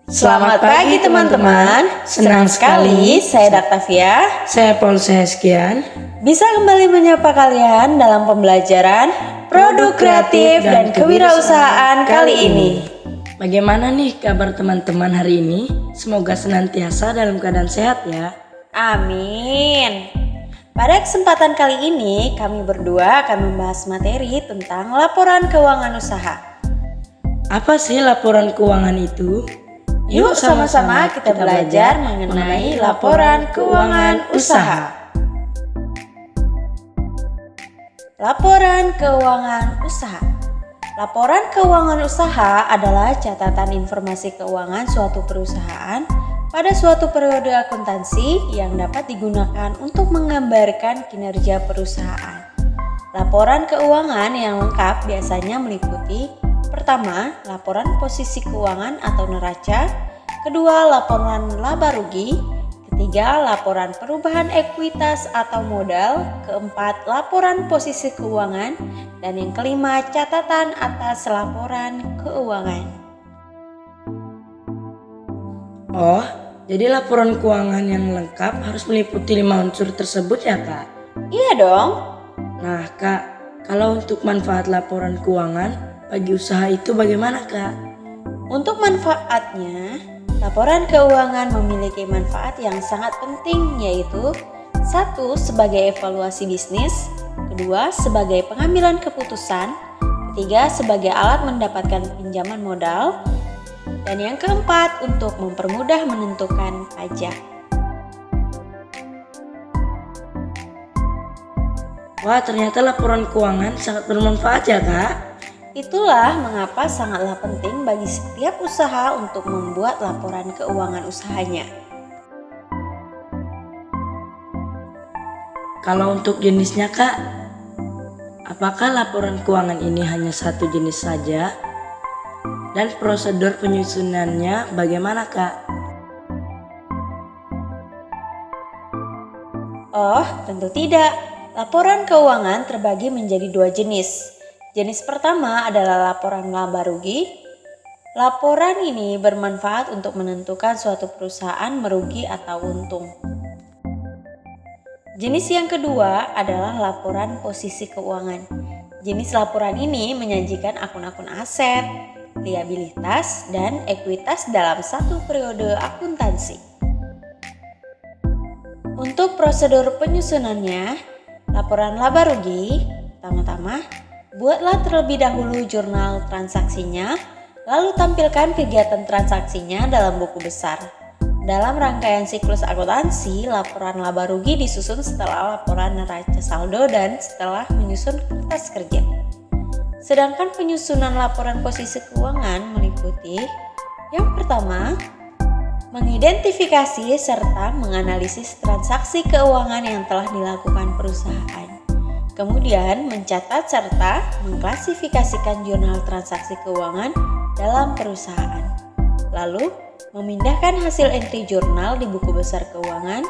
Selamat pagi teman-teman. Senang sekali saya Daktavia. Saya Paul Seskian. Bisa kembali menyapa kalian dalam pembelajaran Produk Kreatif dan Kewirausahaan kali ini. Bagaimana nih kabar teman-teman hari ini? Semoga senantiasa dalam keadaan sehat ya. Amin. Pada kesempatan kali ini kami berdua akan membahas materi tentang laporan keuangan usaha. Apa sih laporan keuangan itu? Yuk sama-sama kita belajar mengenai laporan keuangan usaha. Laporan keuangan usaha. Laporan keuangan usaha adalah catatan informasi keuangan suatu perusahaan pada suatu periode akuntansi yang dapat digunakan untuk menggambarkan kinerja perusahaan. Laporan keuangan yang lengkap biasanya meliputi: pertama, laporan posisi keuangan atau neraca. Kedua, laporan laba rugi. Ketiga, laporan perubahan ekuitas atau modal. Keempat, laporan posisi keuangan. Dan yang kelima, catatan atas laporan keuangan. Oh, jadi laporan keuangan yang lengkap harus meliputi 5 unsur tersebut ya Kak? Iya dong. Nah Kak, kalau untuk manfaat laporan keuangan bagi usaha itu bagaimana Kak? Untuk manfaatnya, laporan keuangan memiliki manfaat yang sangat penting, yaitu: 1. Sebagai evaluasi bisnis. 2. Sebagai pengambilan keputusan. 3. Sebagai alat mendapatkan pinjaman modal. Dan yang keempat, untuk mempermudah menentukan pajak. Wah, ternyata laporan keuangan sangat bermanfaat ya Kak? Itulah mengapa sangatlah penting bagi setiap usaha untuk membuat laporan keuangan usahanya. Kalau untuk jenisnya Kak, apakah laporan keuangan ini hanya satu jenis saja? Dan prosedur penyusunannya bagaimana Kak? Oh, tentu tidak. Laporan keuangan terbagi menjadi 2 jenis. Jenis pertama adalah laporan laba rugi. Laporan ini bermanfaat untuk menentukan suatu perusahaan merugi atau untung. Jenis yang kedua adalah laporan posisi keuangan. Jenis laporan ini menyajikan akun-akun aset, liabilitas, dan ekuitas dalam satu periode akuntansi. Untuk prosedur penyusunannya, laporan laba rugi, pertama-tama, buatlah terlebih dahulu jurnal transaksinya, lalu tampilkan kegiatan transaksinya dalam buku besar. Dalam rangkaian siklus akuntansi, laporan laba rugi disusun setelah laporan neraca saldo dan setelah menyusun kertas kerja. Sedangkan penyusunan laporan posisi keuangan meliputi: yang pertama, mengidentifikasi serta menganalisis transaksi keuangan yang telah dilakukan perusahaan. Kemudian mencatat serta mengklasifikasikan jurnal transaksi keuangan dalam perusahaan. Lalu memindahkan hasil entry jurnal di buku besar keuangan.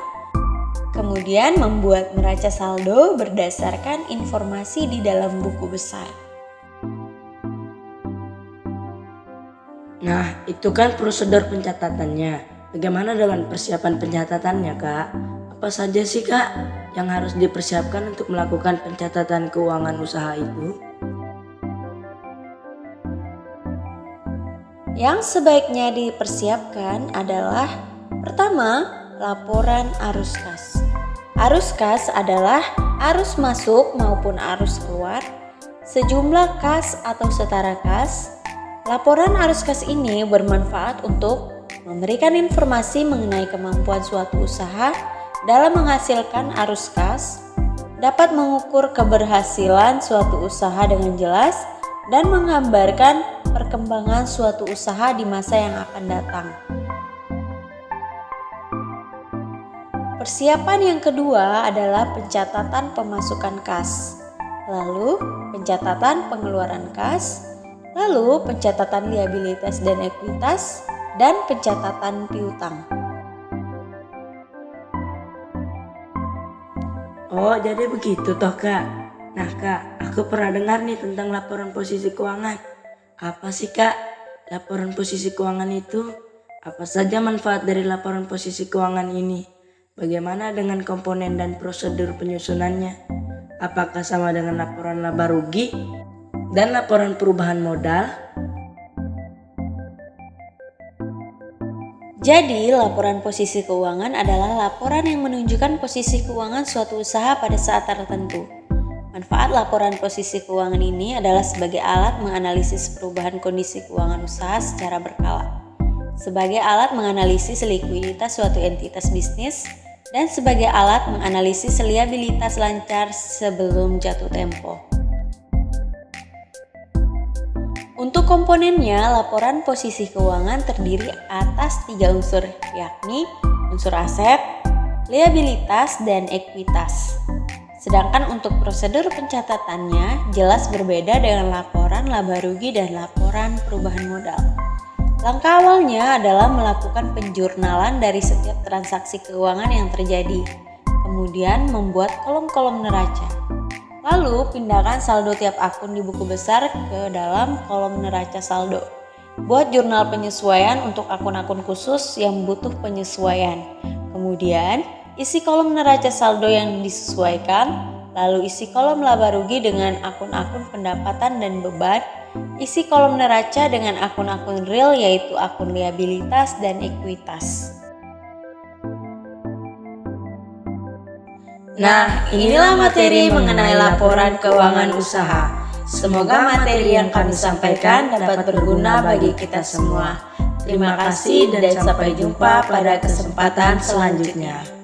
Kemudian membuat neraca saldo berdasarkan informasi di dalam buku besar. Nah, itu kan prosedur pencatatannya. Bagaimana dengan persiapan pencatatannya Kak? Apa saja sih Kak yang harus dipersiapkan untuk melakukan pencatatan keuangan usaha itu? Yang sebaiknya dipersiapkan adalah: pertama, laporan arus kas. Arus kas adalah arus masuk maupun arus keluar, sejumlah kas atau setara kas. Laporan arus kas ini bermanfaat untuk memberikan informasi mengenai kemampuan suatu usaha dalam menghasilkan arus kas, dapat mengukur keberhasilan suatu usaha dengan jelas, dan menggambarkan perkembangan suatu usaha di masa yang akan datang. Persiapan yang kedua adalah pencatatan pemasukan kas, lalu pencatatan pengeluaran kas, lalu pencatatan liabilitas dan ekuitas, dan pencatatan piutang. Oh, jadi begitu toh Kak. Nah Kak, aku pernah dengar nih tentang laporan posisi keuangan. Apa sih Kak laporan posisi keuangan itu? Apa saja manfaat dari laporan posisi keuangan ini? Bagaimana dengan komponen dan prosedur penyusunannya? Apakah sama dengan laporan laba rugi dan laporan perubahan modal? Jadi, laporan posisi keuangan adalah laporan yang menunjukkan posisi keuangan suatu usaha pada saat tertentu. Manfaat laporan posisi keuangan ini adalah sebagai alat menganalisis perubahan kondisi keuangan usaha secara berkala, sebagai alat menganalisis likuiditas suatu entitas bisnis, dan sebagai alat menganalisis liabilitas lancar sebelum jatuh tempo. Untuk komponennya, laporan posisi keuangan terdiri atas 3 unsur, yakni unsur aset, liabilitas, dan ekuitas. Sedangkan untuk prosedur pencatatannya jelas berbeda dengan laporan laba rugi dan laporan perubahan modal. Langkah awalnya adalah melakukan penjurnalan dari setiap transaksi keuangan yang terjadi, kemudian membuat kolom-kolom neraca. Lalu pindahkan saldo tiap akun di buku besar ke dalam kolom neraca saldo. Buat jurnal penyesuaian untuk akun-akun khusus yang butuh penyesuaian. Kemudian isi kolom neraca saldo yang disesuaikan, lalu isi kolom laba rugi dengan akun-akun pendapatan dan beban, isi kolom neraca dengan akun-akun real yaitu akun liabilitas dan ekuitas. Nah, inilah materi mengenai laporan keuangan usaha. Semoga materi yang kami sampaikan dapat berguna bagi kita semua. Terima kasih dan sampai jumpa pada kesempatan selanjutnya.